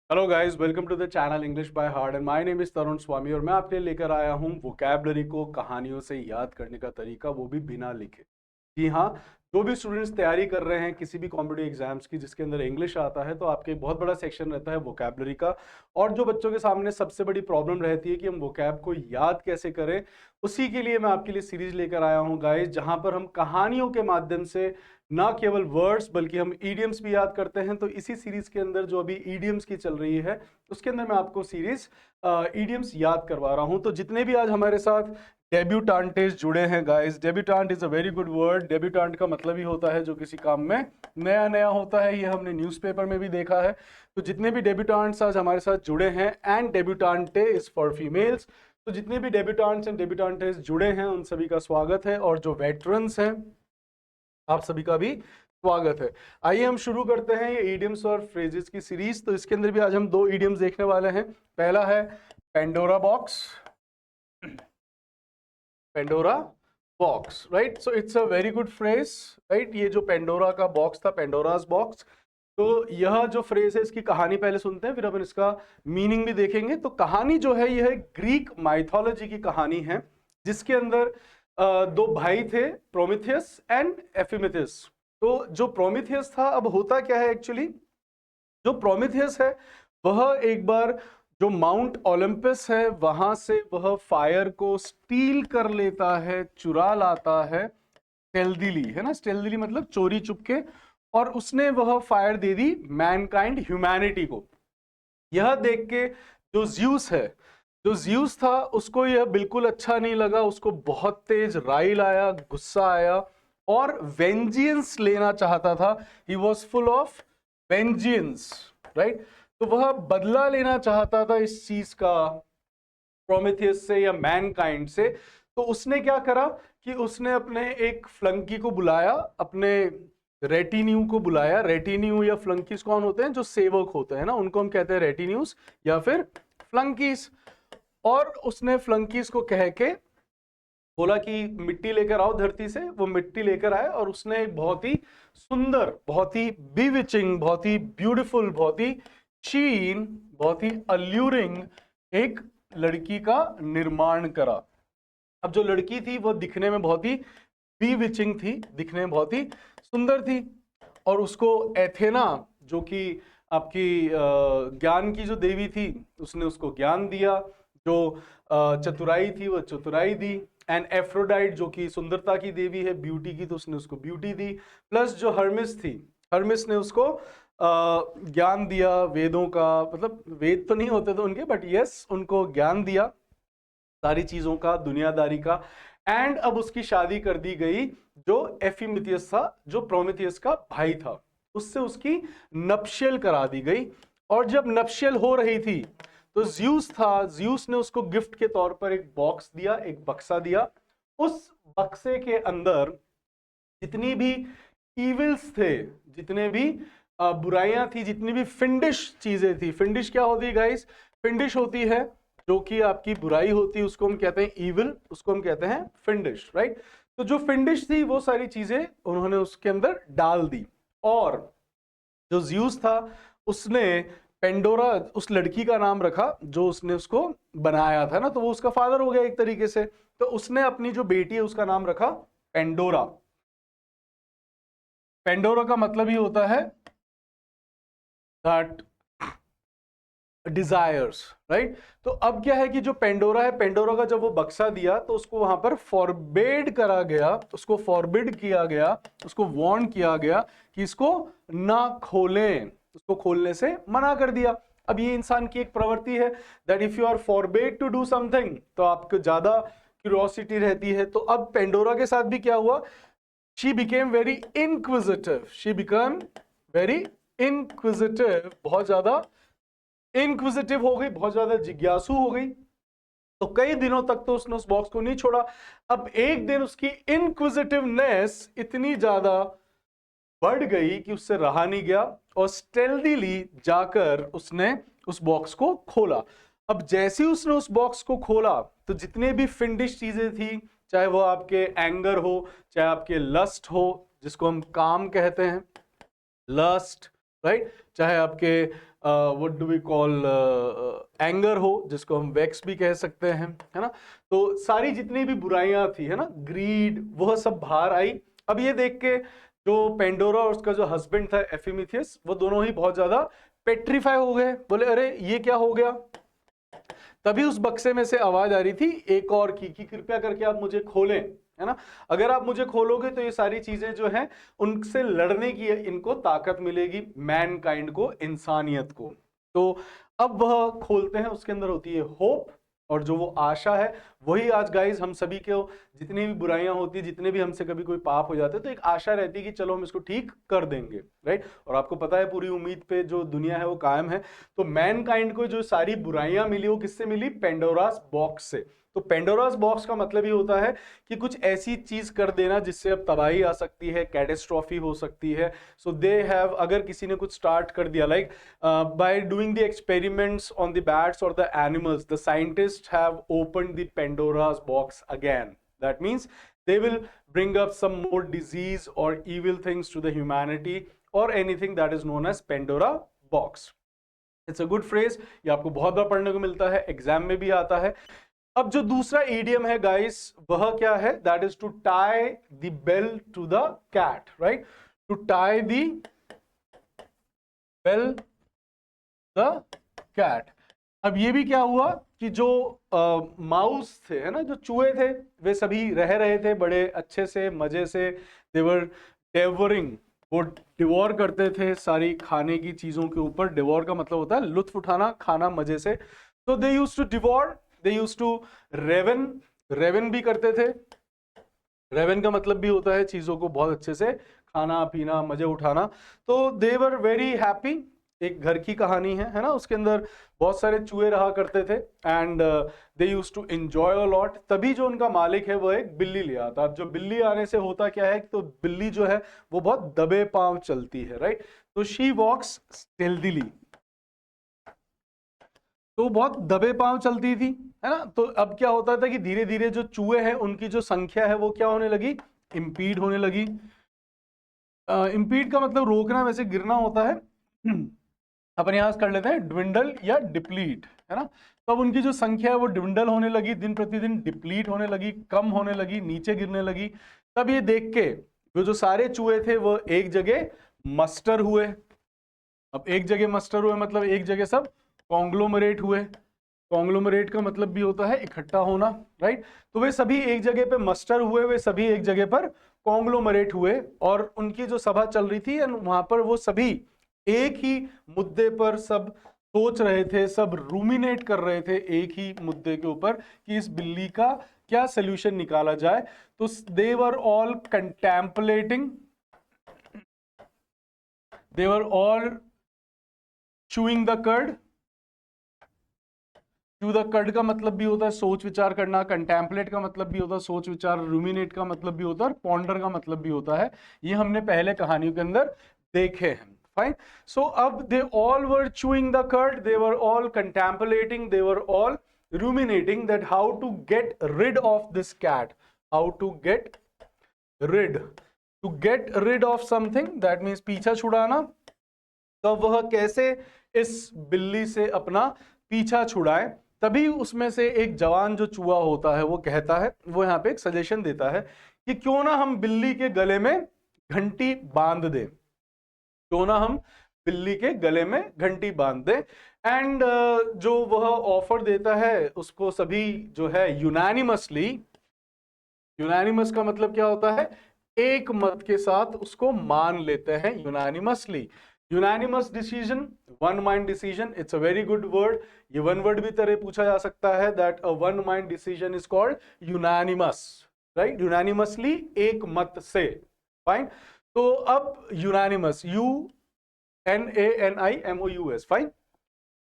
Hello guys, welcome to the channel English by heart and my name is Tarun Swami और मैं आपके लिए लेकर आया हूं वोकैबलरी को कहानियों से याद करने का तरीका, वो भी बिना लिखे। जी हाँ, जो भी स्टूडेंट्स तैयारी कर रहे हैं किसी भी कॉम्पिटिटिव एग्जाम्स की जिसके अंदर इंग्लिश आता है, तो आपके एक बहुत बड़ा सेक्शन रहता है वोकैबलरी का। और जो बच्चों के सामने सबसे बड़ी प्रॉब्लम रहती है कि हम वोकैब को याद कैसे करें, उसी के लिए मैं आपके लिए सीरीज लेकर आया हूं गाइस, जहां पर हम कहानियों के माध्यम से ना केवल वर्ड्स बल्कि हम ईडियम्स भी याद करते हैं। तो इसी सीरीज के अंदर जो अभी ईडियम्स की चल रही है, उसके अंदर मैं आपको सीरीज ईडियम्स याद करवा रहा हूं। तो जितने भी आज हमारे साथ डेब्यूटांटेज जुड़े हैं guys, debutant is a very good word. Debutant का मतलब ही होता है जो किसी काम में नया नया होता है, ये हमने न्यूज़पेपर में भी देखा है। तो जितने भी डेब्यूटांट्स आज हमारे साथ जुड़े हैं, एंड डेब्यूटांटे इज फॉर फीमेल्स, तो जितने भी डेब्यूटांट्स एंड डेब्यूटांटेज जुड़े हैं उन सभी का स्वागत है। और जो वेटरन्स हैं, आप सभी का भी स्वागत है। आइए हम शुरू करते हैं ये इडियम्स और फ्रेजेस की सीरीज। तो इसके अंदर भी आज हम दो इडियम्स देखने वाले हैं। पहला है Pandora box, Pandora box, right. So it's a very good phrase, right. ये जो पेंडोरा का बॉक्स था, पेंडोरास बॉक्स, तो यह जो फ्रेज है इसकी कहानी पहले सुनते हैं, फिर अपन इसका मीनिंग भी देखेंगे। तो कहानी जो है यह ग्रीक माइथोलॉजी की कहानी है, जिसके अंदर दो भाई थे, प्रोमिथियस एंड एफिमिथियस। तो जो प्रोमिथियस था, अब होता क्या है एक्चुअली, जो प्रोमिथियस है वह एक बार जो माउंट ओलंपस है वहां से वह फायर को स्टील कर लेता है, चुरा लाता है, स्टेल्दीली, है ना। स्टेल्दीली मतलब चोरी चुपके, और उसने वह फायर दे दी मैनकाइंड, ह्यूमैनिटी को। यह देख के जो ज्यूस है, जो ज्यूस था, उसको यह बिल्कुल अच्छा नहीं लगा। उसको बहुत तेज राइल आया, गुस्सा आया और वेंजियंस लेना चाहता था। He was full of vengeance, right. तो वह बदला लेना चाहता था इस चीज का, प्रोमेथियस से या मैनकाइंड से। तो उसने क्या करा कि उसने अपने एक फ्लंकी को बुलाया, अपने रेटिन्यू को बुलाया। रेटिन्यू या फ्लंकीज कौन होते हैं? जो सेवक होते हैं ना, उनको हम कहते हैं रेटिन्यूज या फिर फ्लंकीज। और उसने फ्लंकीज को कह के बोला कि मिट्टी लेकर आओ धरती से। वो मिट्टी लेकर आए और उसने एक बहुत ही सुंदर, बहुत ही बीविचिंग, बहुत ही ब्यूटीफुल, बहुत ही शीन, बहुत ही अल्यूरिंग एक लड़की का निर्माण करा। अब जो लड़की थी वो दिखने में बहुत ही बीविचिंग थी, दिखने में बहुत ही सुंदर थी। और उसको एथेना, जो कि आपकी ज्ञान की जो देवी थी, उसने उसको ज्ञान दिया। जो चतुराई थी वो चतुराई दी। एंड एफ्रोडाइट, जो कि सुंदरता की देवी है, ब्यूटी की, तो उसने उसको ब्यूटी दी। प्लस जो हर्मिस थी, हर्मिस ने उसको ज्ञान दिया वेदों का। मतलब वेद तो नहीं होते थे उनके, बट यस, उनको ज्ञान दिया सारी चीजों का, दुनियादारी का। एंड अब उसकी शादी कर दी गई जो एफिमिथियस था, जो प्रोमिथियस का भाई था, उससे उसकी नप्शियल करा दी गई। और जब नप्शियल हो रही थी तो ज्यूस था, ज्यूस ने उसको गिफ्ट के तौर पर एक बॉक्स दिया, एक बक्सा दिया। उस बक्से के अंदर जितनी भी इविल्स थे, जितने भी बुराइयां थी, जितनी भी फिंडिश चीजें थी। फिंडिश क्या होती है गाइस? फिंडिश होती है जो कि आपकी बुराई होती है, उसको हम कहते हैं ईविल, उसको हम कहते हैं फिंडिश, राइट। तो जो फिंडिश थी वो सारी चीजें उन्होंने उसके अंदर डाल दी। और जो ज्यूस था उसने पेंडोरा, उस लड़की का नाम रखा जो उसने उसको बनाया था ना, तो वो उसका फादर हो गया एक तरीके से। तो उसने अपनी जो बेटी है उसका नाम रखा पेंडोरा। पेंडोरा का मतलब ही होता है दैट डिजायर्स, राइट। तो अब क्या है कि जो पेंडोरा है, पेंडोरा का जब वो बक्सा दिया तो उसको वहां पर फॉरबिड करा गया, उसको फॉरबिड किया गया, उसको वार्न किया गया कि इसको ना खोलें, उसको खोलने से मना कर दिया। अब ये इंसान की एक प्रवृत्ति है that if you are forbid to do something, तो आपको ज्यादा क्यूरियोसिटी रहती है। तो अब पेंडोरा के साथ भी क्या हुआ? She became very inquisitive, she become very inquisitive, बहुत ज्यादा इनक्विजिटिव हो गई, बहुत ज्यादा जिज्ञासु हो गई। तो कई दिनों तक तो उसने उस बॉक्स को नहीं छोड़ा। अब एक दिन उसकी इनक्विजिटिवनेस इतनी ज्यादा बढ़ गई कि उससे रहा नहीं गया और स्टेल्दीली जाकर उसने उस बॉक्स को खोला। अब जैसे ही उसने उस बॉक्स को खोला तो जितने भी फिंडिश चीजें थी, चाहे वो आपके एंगर हो, चाहे आपके लस्ट हो, जिसको हम काम कहते हैं, लस्ट, राइट, चाहे आपके what do we call anger हो, जिसको हम वेक्स भी कह सकते हैं, है ना। तो सारी जितनी भी बुराइयां थी, है ना, ग्रीड, वह सब बाहर आई। अब ये देख के जो पेंडोरा और उसका जो हस्बैंड था एफिमिथियस, वो दोनों ही बहुत ज्यादा पेट्रीफाई हो गए, बोले अरे ये क्या हो गया। तभी उस बक्से में से आवाज आ रही थी एक और की कि कृपया करके आप मुझे खोलें, है ना। अगर आप मुझे खोलोगे तो ये सारी चीजें जो हैं उनसे लड़ने की इनको ताकत मिलेगी, मैनकाइंड को, इंसानियत को। तो अब वह खोलते हैं, उसके अंदर होती है होप, और जो वो आशा है वही आज गाइस हम सभी के, जितनी भी बुराइयां होती है, जितने भी हमसे कभी कोई पाप हो जाते हैं, तो एक आशा रहती है कि चलो हम इसको ठीक कर देंगे, राइट। और आपको पता है पूरी उम्मीद पे जो दुनिया है वो कायम है। तो मैनकाइंड को जो सारी बुराइयां मिली वो किससे मिली, पेंडोरास बॉक्स से। तो पेंडोरास बॉक्स का मतलब ही होता है कि कुछ ऐसी चीज कर देना जिससे अब तबाही आ सकती है, कैटेस्ट्रॉफी हो सकती है। सो दे हैव, अगर किसी ने कुछ स्टार्ट कर दिया, like by doing the experiments on the bats और the animals, the scientist have opened the Pandora's box again. That means they will bring up some more disease or evil things to the humanity or anything that is known as Pandora box. It's a good phrase, ये आपको बहुत बार पढ़ने को मिलता है, exam में भी आता है। अब जो दूसरा इडियम है गाइस, वह क्या है, that is to tie the bell to the cat, right, to tie the bell the cat. अब ये भी क्या हुआ कि जो माउस थे, है ना, जो चूहे थे, वे सभी रह रहे थे बड़े अच्छे से, मजे से, देवर डेवरिंग, वो डिवोर करते थे सारी खाने की चीजों के ऊपर। डिवोर का मतलब होता है लुत्फ उठाना, खाना मजे से। तो they used to devour, they used to raven, raven भी करते थे। रेवन का मतलब भी होता है चीजों को बहुत अच्छे से खाना पीना, मजे उठाना। तो दे वर वेरी हैप्पी। एक घर की कहानी है ना, उसके अंदर बहुत सारे चूहे रहा करते थे, and they used to enjoy a lot. तभी जो उनका मालिक है वो एक बिल्ली ले आता। अब जो बिल्ली आने से होता क्या है, तो बिल्ली जो है वो बहुत दबे पांव चलती है, राइट। तो शी वॉक्स स्टेल्थीली, तो बहुत दबे पांव चलती थी, है ना। तो अब क्या होता था कि धीरे धीरे जो चूहे हैं उनकी जो संख्या है वो क्या होने लगी, इंपीड होने लगी। इंपीड का मतलब रोकना, वैसे गिरना होता है। अपन यहां कर लेते हैं ड्विंडल या डिप्लीट, है ना। तो अब उनकी जो संख्या है वो ड्विंडल होने लगी, दिन प्रतिदिन डिप्लीट होने लगी, कम होने लगी, नीचे गिरने लगी। तब ये देख के जो सारे चूहे थे वो एक जगह मस्टर हुए। अब एक जगह मस्टर हुए मतलब एक जगह सब कॉन्ग्लोमरेट हुए। कॉन्ग्लोमरेट का मतलब भी होता है इकट्ठा होना, राइट। तो वे सभी एक जगह पे मस्टर हुए, वे सभी एक जगह पर कॉन्ग्लोमरेट हुए, और उनकी जो सभा चल रही थी वहां पर वो सभी एक ही मुद्दे पर सब सोच रहे थे, सब रूमिनेट कर रहे थे एक ही मुद्दे के ऊपर कि इस बिल्ली का क्या सोल्यूशन निकाला जाए। तो they were all contemplating, they were all chewing the curd. Chew the curd का मतलब भी होता है सोच विचार करना, कंटेम्पलेट का मतलब भी होता है सोच विचार, रूमिनेट का मतलब भी होता है, और पॉन्डर का मतलब भी होता है। ये हमने पहले कहानियों के अंदर देखे हैं। Fine. So अब they all were chewing the cud, they were all contemplating, they were all ruminating that how to get rid of this cat, how to get rid of something, that means पीछा छुड़ाना। तो वह कैसे इस बिल्ली से अपना पीछा छुड़ाए। तभी उसमें से एक जवान जो चूहा होता है वो कहता है, वो यहाँ पे एक सजेशन देता है कि क्यों ना हम बिल्ली के गले में घंटी बांध दें, क्यों ना हम बिल्ली के गले में घंटी बांध दें। एंड जो वह ऑफर देता है उसको सभी जो है यूनानिमसली, यूनानिमस का मतलब क्या होता है, एक मत के साथ उसको मान लेते हैं, unanimously. Unanimous decision, one mind decision, it's a very good word. ये वन वर्ड भी तरह पूछा जा सकता है, that a one mind decision is called unanimous, right. Unanimously, एक मत से, फाइन। तो अब यूनानिमस, UNANIMOUS, फाइन।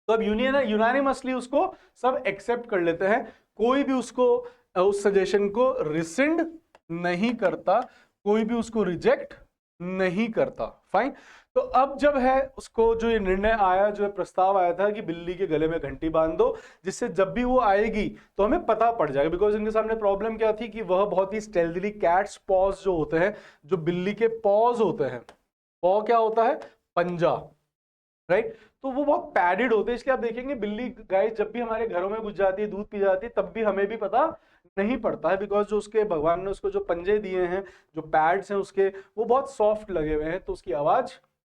तो अब यूनानिमसली उसको सब एक्सेप्ट कर लेते हैं, कोई भी उसको उस सजेशन को रिसिंड नहीं करता, कोई भी उसको रिजेक्ट नहीं करता, फाइन। तो अब जब है उसको जो ये निर्णय आया, जो प्रस्ताव आया था कि बिल्ली के गले में घंटी बांध दो, जिससे जब भी वो आएगी तो हमें पता पड़ जाएगा। बिकॉज इनके सामने प्रॉब्लम क्या थी कि वह बहुत ही स्टेल्थीली, कैट्स पॉज जो होते हैं, जो बिल्ली के पॉज होते हैं, पॉ क्या होता है, पंजा, राइट तो वो बहुत पैडेड होते हैं, इसलिए आप देखेंगे बिल्ली गाय जब भी हमारे घरों में घुस जाती है, दूध पी जाती है, तब भी हमें भी पता नहीं पड़ता है, बिकॉज जो उसके भगवान ने उसको जो पंजे दिए हैं, जो पैड्स हैं उसके, वो बहुत सॉफ्ट लगे हुए हैं, तो उसकी आवाज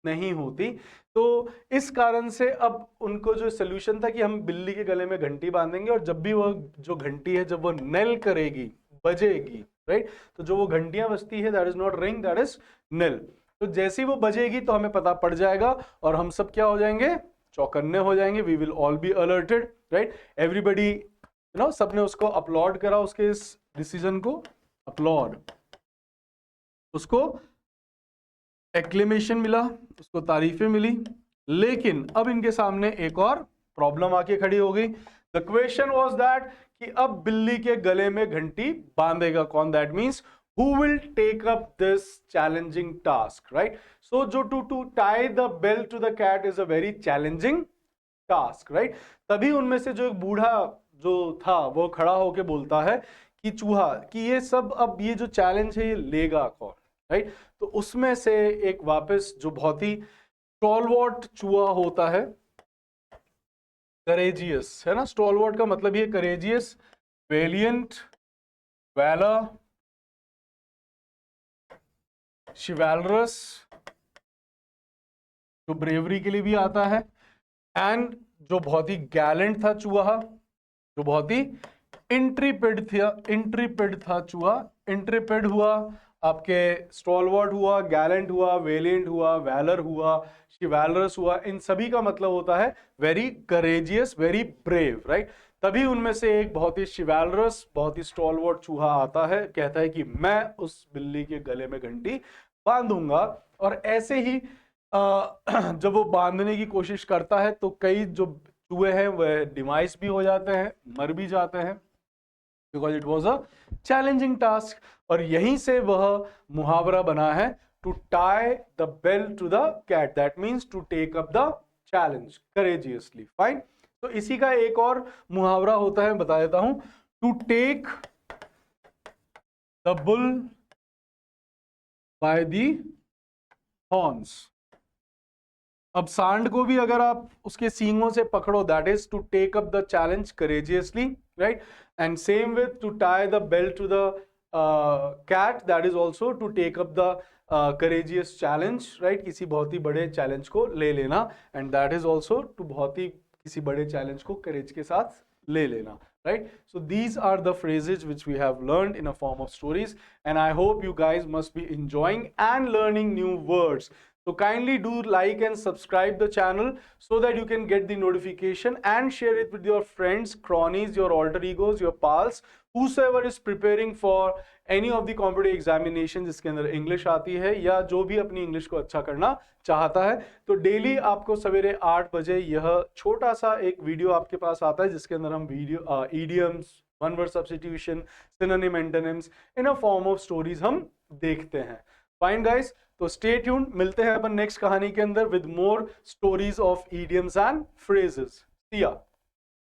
नहीं होती। तो इस कारण से अब उनको जो सोल्यूशन था कि हम बिल्ली के गले में घंटी बांधेंगे, और जब भी वो जो घंटी है जब वो नेल करेगी, बजेगी, राइट, तो जो वो घंटियां बजती है, that is not ring, that is nail. तो जैसी वो बजेगी तो हमें पता पड़ जाएगा, और हम सब क्या हो जाएंगे, चौकन्ने हो जाएंगे, we will all be alerted, right. Everybody सबने उसको अपलॉड करा, उसके इस डिसीजन को अपलॉड, उसको एक्लेमेशन मिला, उसको तारीफें मिली। लेकिन अब इनके सामने एक और प्रॉब्लम आके खड़ी हो गई। द क्वेश्चन वाज दैट कि अब बिल्ली के गले में घंटी बांधेगा कौन, that means who will take up this challenging task, right? So to tie the bell to the cat is a very challenging task, right? तभी उनमें से जो एक बूढ़ा जो था वो खड़ा होके बोलता है कि चूहा, कि ये सब अब ये जो चैलेंज है ये लेगा कौन, राइट? तो उसमें से एक वापस जो बहुत ही स्टॉलवर्ट चूहा होता है, करेजियस, है ना, स्टॉलवर्ट का मतलब ये करेजियस, वेलियंट, वैलर, शिवैलरस, जो ब्रेवरी के लिए भी आता है, एंड जो बहुत ही गैलेंट था चूहा, जो बहुत ही इंट्रीपिड था चूहा। इंट्रीपिड हुआ, आपके स्टॉलवर्ट हुआ, गैलेंट हुआ, वेलियंट हुआ, वैलर हुआ, शिवैलरस हुआ, इन सभी का मतलब होता है very courageous, very brave, right. तभी उनमें से एक बहुत ही शिवैलरस, बहुत ही स्टॉलवर्ट चूहा आता है, कहता है कि मैं उस बिल्ली के गले में घंटी बांधूंगा। और ऐसे ही जब वो बांधने की कोशिश करता है तो कई जो चूहे हैं वह डिमाइस भी हो जाते हैं, मर भी जाते हैं, because it was a challenging task. और यहीं से वह मुहावरा बना है, to tie the bell to the cat, that means to take up the challenge courageously, fine. तो इसी का एक और मुहावरा होता है, बता देता हूं, to take the bull by the horns. अब सांड को भी अगर आप उसके सींगों से पकड़ो, that is to take up the challenge courageously, right. And same with to tie the bell to the cat, that is also to take up the courageous challenge, right, किसी बहुत ही बड़े चैलेंज को ले लेना, and that is also to बहुत ही किसी बड़े चैलेंज को करेज के साथ ले लेना, right? So these are the phrases which we have learned in a form of stories, and I hope you guys must be enjoying and learning new words. So kindly do like and subscribe the channel so that you can get the notification and share it with your friends, cronies, your alter egos, your pals, whosoever is preparing for any of the competitive examination जिसके अंदर English आती है या जो भी अपनी English को अच्छा करना चाहता है। तो डेली आपको सवेरे 8 बजे यह छोटा सा एक वीडियो आपके पास आता है, जिसके अंदर हम video idioms, one word substitution, synonym, antonyms in a form of stories हम देखते हैं। फाइन गाइस, तो स्टे ट्यून्ड, मिलते हैं अपन नेक्स्ट कहानी के अंदर with more stories of idioms and phrases. See या।